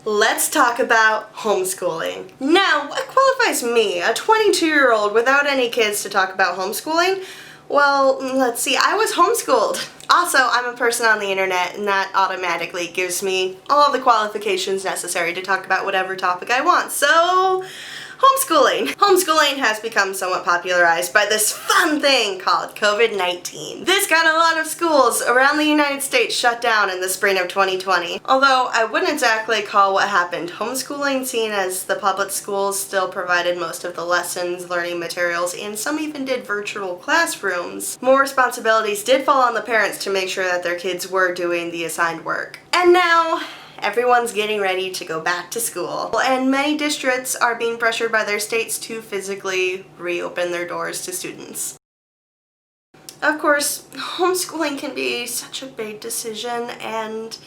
Let's talk about homeschooling. Now, what qualifies me, a 22-year-old without any kids, to talk about homeschooling? Well, let's see, I was homeschooled. Also, I'm a person on the internet, and that automatically gives me all the qualifications necessary to talk about whatever topic I want. So, homeschooling. Homeschooling has become somewhat popularized by this fun thing called COVID-19. This got a lot of schools around the United States shut down in the spring of 2020. Although I wouldn't exactly call what happened homeschooling, seeing as the public schools still provided most of the lessons, learning materials, and some even did virtual classrooms. More responsibilities did fall on the parents to make sure that their kids were doing the assigned work. And now, everyone's getting ready to go back to school, and many districts are being pressured by their states to physically reopen their doors to students. Of course, homeschooling can be such a big decision, and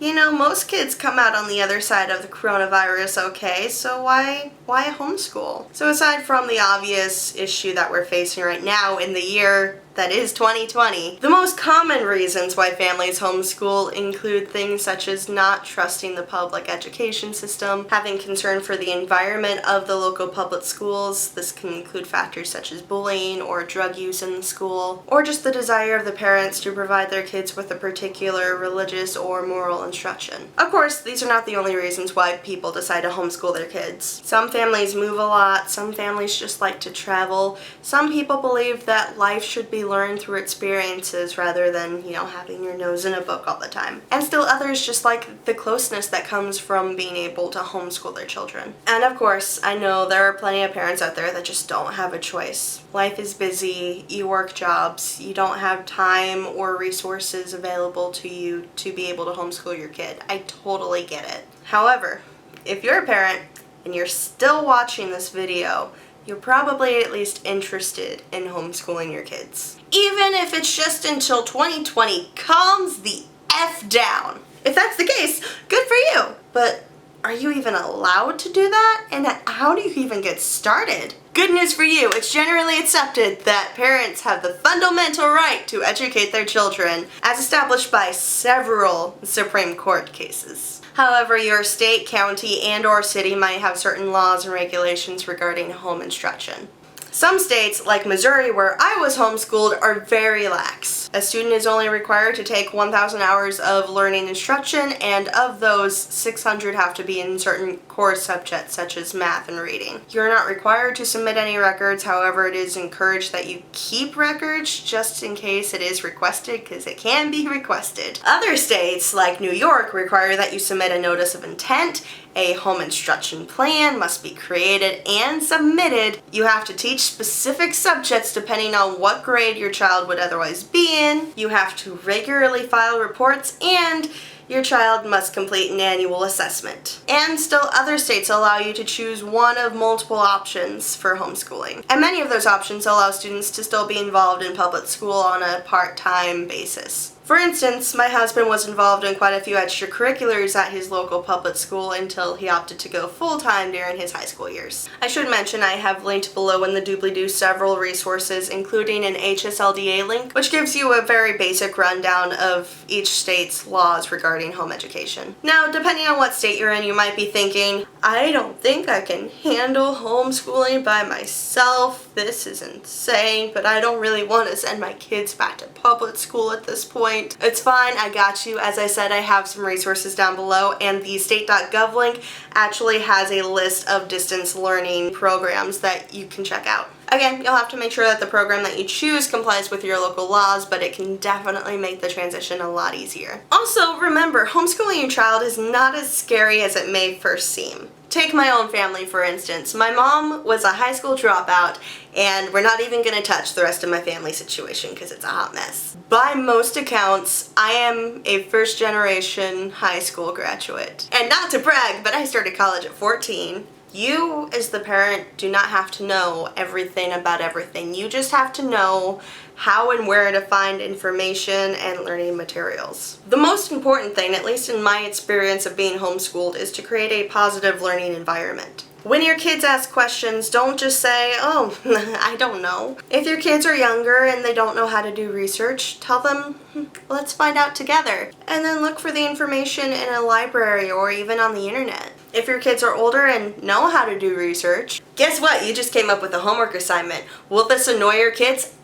most kids come out on the other side of the coronavirus okay, so why homeschool? So aside from the obvious issue that we're facing right now in the year that is 2020, the most common reasons why families homeschool include things such as not trusting the public education system, having concern for the environment of the local public schools. This can include factors such as bullying or drug use in the school, or just the desire of the parents to provide their kids with a particular religious or moral instruction. Of course, these are not the only reasons why people decide to homeschool their kids. Some families move a lot, some families just like to travel, some people believe that life should be learned through experiences rather than, having your nose in a book all the time. And still others just like the closeness that comes from being able to homeschool their children. And of course, I know there are plenty of parents out there that just don't have a choice. Life is busy, you work jobs, you don't have time or resources available to you to be able to homeschool your kid. I totally get it. However, if you're a parent and you're still watching this video, you're probably at least interested in homeschooling your kids. Even if it's just until 2020 calms the F down. If that's the case, good for you. But are you even allowed to do that? And how do you even get started? Good news for you, it's generally accepted that parents have the fundamental right to educate their children, as established by several Supreme Court cases. However, your state, county, and/or city might have certain laws and regulations regarding home instruction. Some states, like Missouri, where I was homeschooled, are very lax. A student is only required to take 1,000 hours of learning instruction, and of those, 600 have to be in certain core subjects such as math and reading. You're not required to submit any records, however, it is encouraged that you keep records just in case it is requested, because it can be requested. Other states, like New York, require that you submit a notice of intent. A home instruction plan must be created and submitted. You have to teach specific subjects depending on what grade your child would otherwise be in. You have to regularly file reports, and your child must complete an annual assessment. And still other states allow you to choose one of multiple options for homeschooling. And many of those options allow students to still be involved in public school on a part-time basis. For instance, my husband was involved in quite a few extracurriculars at his local public school until he opted to go full-time during his high school years. I should mention I have linked below in the doobly-doo several resources, including an HSLDA link, which gives you a very basic rundown of each state's laws regarding home education. Now, depending on what state you're in, you might be thinking, I don't think I can handle homeschooling by myself. This is insane, but I don't really want to send my kids back to public school at this point. It's fine, I got you. As I said, I have some resources down below, and the state.gov link actually has a list of distance learning programs that you can check out. Again, you'll have to make sure that the program that you choose complies with your local laws, but it can definitely make the transition a lot easier. Also, remember, homeschooling your child is not as scary as it may first seem. Take my own family, for instance. My mom was a high school dropout, and we're not even going to touch the rest of my family situation because it's a hot mess. By most accounts, I am a first-generation high school graduate. And not to brag, but I started college at 14. You, as the parent, do not have to know everything about everything. You just have to know how and where to find information and learning materials. The most important thing, at least in my experience of being homeschooled, is to create a positive learning environment. When your kids ask questions, don't just say, oh, I don't know. If your kids are younger and they don't know how to do research, tell them, let's find out together. And then look for the information in a library or even on the internet. If your kids are older and know how to do research, guess what? You just came up with a homework assignment. Will this annoy your kids?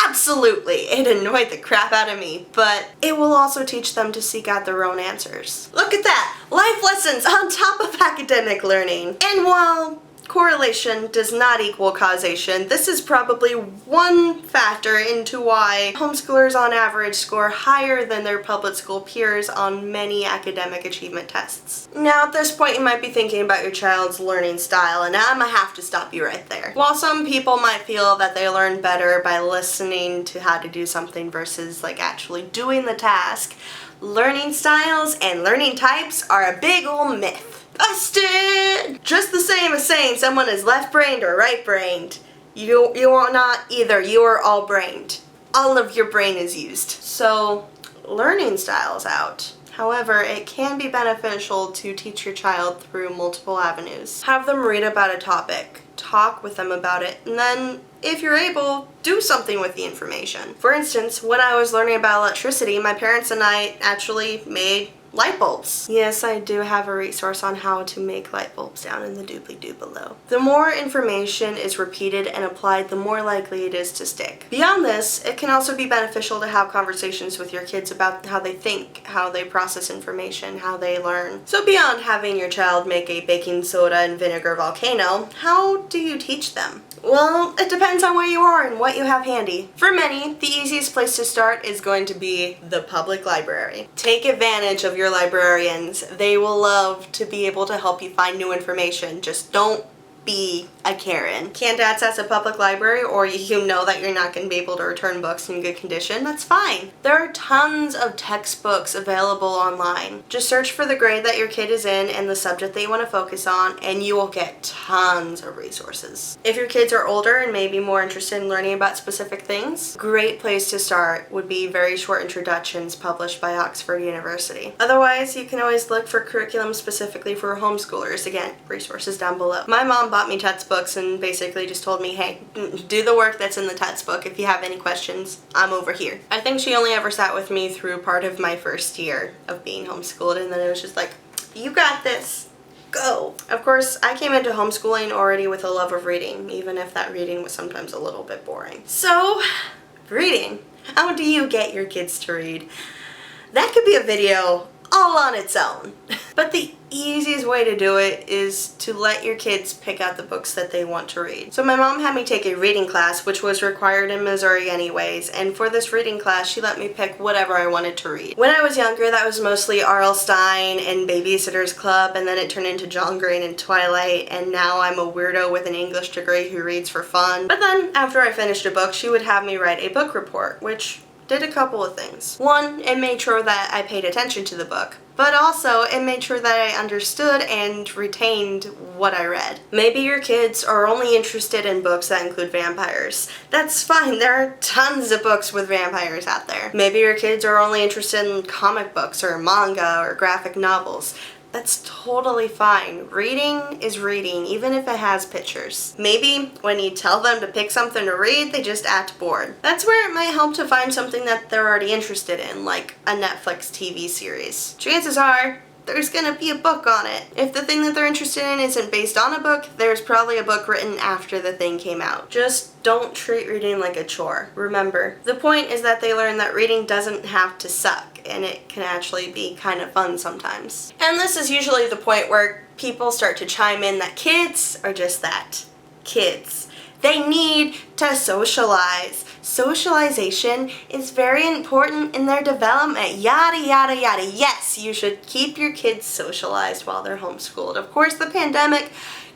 Absolutely. It annoyed the crap out of me, but it will also teach them to seek out their own answers. Look at that! Life lessons on top of academic learning. And while correlation does not equal causation, this is probably one factor into why homeschoolers on average score higher than their public school peers on many academic achievement tests. Now at this point you might be thinking about your child's learning style, and I'm gonna have to stop you right there. While some people might feel that they learn better by listening to how to do something versus actually doing the task, learning styles and learning types are a big old myth. Busted! Just the same as saying someone is left-brained or right-brained. You are not either. You are all-brained. All of your brain is used. So, learning styles out. However, it can be beneficial to teach your child through multiple avenues. Have them read about a topic. Talk with them about it. And then, if you're able, do something with the information. For instance, when I was learning about electricity, my parents and I actually made light bulbs. Yes, I do have a resource on how to make light bulbs down in the doobly-doo below. The more information is repeated and applied, the more likely it is to stick. Beyond this, it can also be beneficial to have conversations with your kids about how they think, how they process information, how they learn. So beyond having your child make a baking soda and vinegar volcano, how do you teach them? Well, it depends on where you are and what you have handy. For many, the easiest place to start is going to be the public library. Take advantage of your librarians. They will love to be able to help you find new information. Just don't be a Karen. Can't access a public library, or you know that you're not going to be able to return books in good condition, that's fine. There are tons of textbooks available online. Just search for the grade that your kid is in and the subject that you want to focus on, and you will get tons of resources. If your kids are older and maybe more interested in learning about specific things, great place to start would be Very Short Introductions published by Oxford University. Otherwise, you can always look for curriculum specifically for homeschoolers. Again, resources down below. My mom bought me textbooks and basically just told me, hey, do the work that's in the textbook. If you have any questions, I'm over here. I think she only ever sat with me through part of my first year of being homeschooled, and then it was just like, you got this. Go. Of course, I came into homeschooling already with a love of reading, even if that reading was sometimes a little bit boring. So, reading. How do you get your kids to read? That could be a video all on its own. But the easiest way to do it is to let your kids pick out the books that they want to read. So my mom had me take a reading class, which was required in Missouri anyways, and for this reading class she let me pick whatever I wanted to read. When I was younger, that was mostly R.L. Stine and Babysitter's Club, and then it turned into John Green and Twilight, and now I'm a weirdo with an English degree who reads for fun. But then, after I finished a book, she would have me write a book report, which did a couple of things. One, it made sure that I paid attention to the book, but also it made sure that I understood and retained what I read. Maybe your kids are only interested in books that include vampires. That's fine, there are tons of books with vampires out there. Maybe your kids are only interested in comic books or manga or graphic novels. That's totally fine. Reading is reading, even if it has pictures. Maybe when you tell them to pick something to read, they just act bored. That's where it might help to find something that they're already interested in, like a Netflix TV series. Chances are, there's gonna be a book on it. If the thing that they're interested in isn't based on a book, there's probably a book written after the thing came out. Just don't treat reading like a chore. Remember, the point is that they learn that reading doesn't have to suck, and it can actually be kind of fun sometimes. And this is usually the point where people start to chime in that kids are just that. Kids. They need to socialize. Socialization is very important in their development. Yada, yada, yada. Yes, you should keep your kids socialized while they're homeschooled. Of course, the pandemic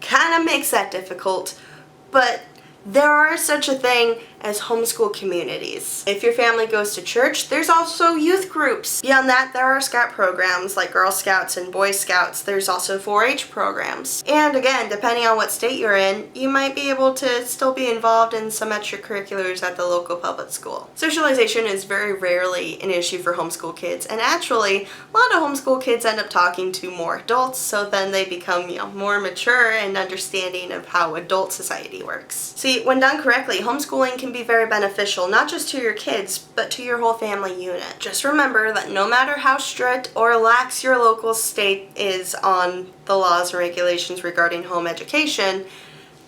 kind of makes that difficult, but there are such a thing as homeschool communities. If your family goes to church, there's also youth groups. Beyond that, there are scout programs like Girl Scouts and Boy Scouts. There's also 4-H programs. And again, depending on what state you're in, you might be able to still be involved in some extracurriculars at the local public school. Socialization is very rarely an issue for homeschool kids, and actually, a lot of homeschool kids end up talking to more adults, so then they become, more mature and understanding of how adult society works. See, when done correctly, homeschooling can be very beneficial, not just to your kids, but to your whole family unit. Just remember that no matter how strict or lax your local state is on the laws and regulations regarding home education,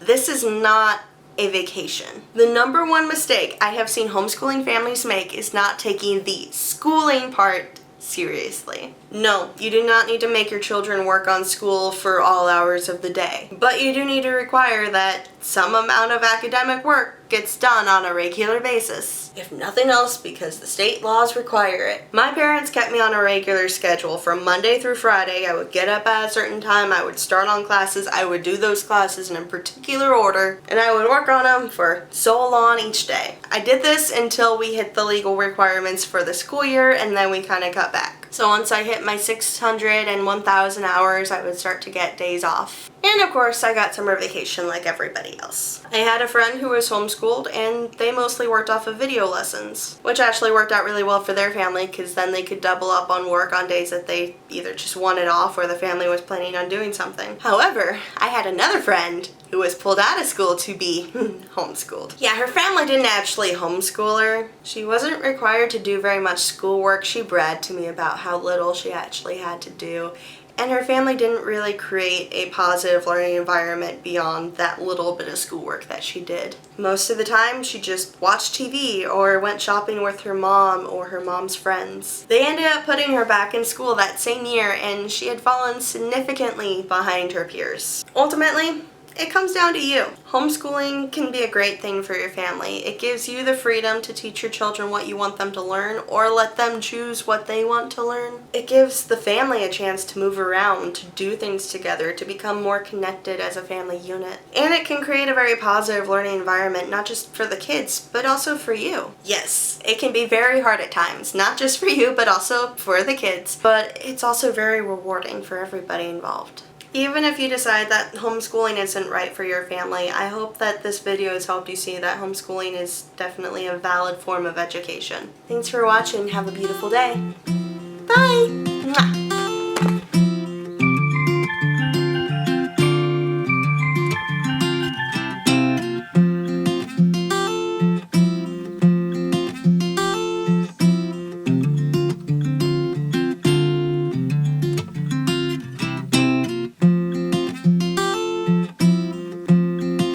this is not a vacation. The number one mistake I have seen homeschooling families make is not taking the schooling part seriously. No, you do not need to make your children work on school for all hours of the day, but you do need to require that some amount of academic work gets done on a regular basis. If nothing else, because the state laws require it. My parents kept me on a regular schedule from Monday through Friday. I would get up at a certain time, I would start on classes, I would do those classes in a particular order, and I would work on them for so long each day. I did this until we hit the legal requirements for the school year, and then we kind of cut back. So once I hit my 600 and 1,000 hours, I would start to get days off. And of course, I got summer vacation like everybody else. I had a friend who was homeschooled, and they mostly worked off of video lessons, which actually worked out really well for their family because then they could double up on work on days that they either just wanted off or the family was planning on doing something. However, I had another friend who was pulled out of school to be homeschooled. Yeah, her family didn't actually homeschool her. She wasn't required to do very much schoolwork. She bragged to me about how little she actually had to do. And her family didn't really create a positive learning environment beyond that little bit of schoolwork that she did. Most of the time, she just watched TV or went shopping with her mom or her mom's friends. They ended up putting her back in school that same year, and she had fallen significantly behind her peers. Ultimately, it comes down to you. Homeschooling can be a great thing for your family. It gives you the freedom to teach your children what you want them to learn or let them choose what they want to learn. It gives the family a chance to move around, to do things together, to become more connected as a family unit. And it can create a very positive learning environment, not just for the kids, but also for you. Yes, it can be very hard at times, not just for you, but also for the kids. But it's also very rewarding for everybody involved. Even if you decide that homeschooling isn't right for your family, I hope that this video has helped you see that homeschooling is definitely a valid form of education. Thanks for watching. Have a beautiful day. Bye! Mwah.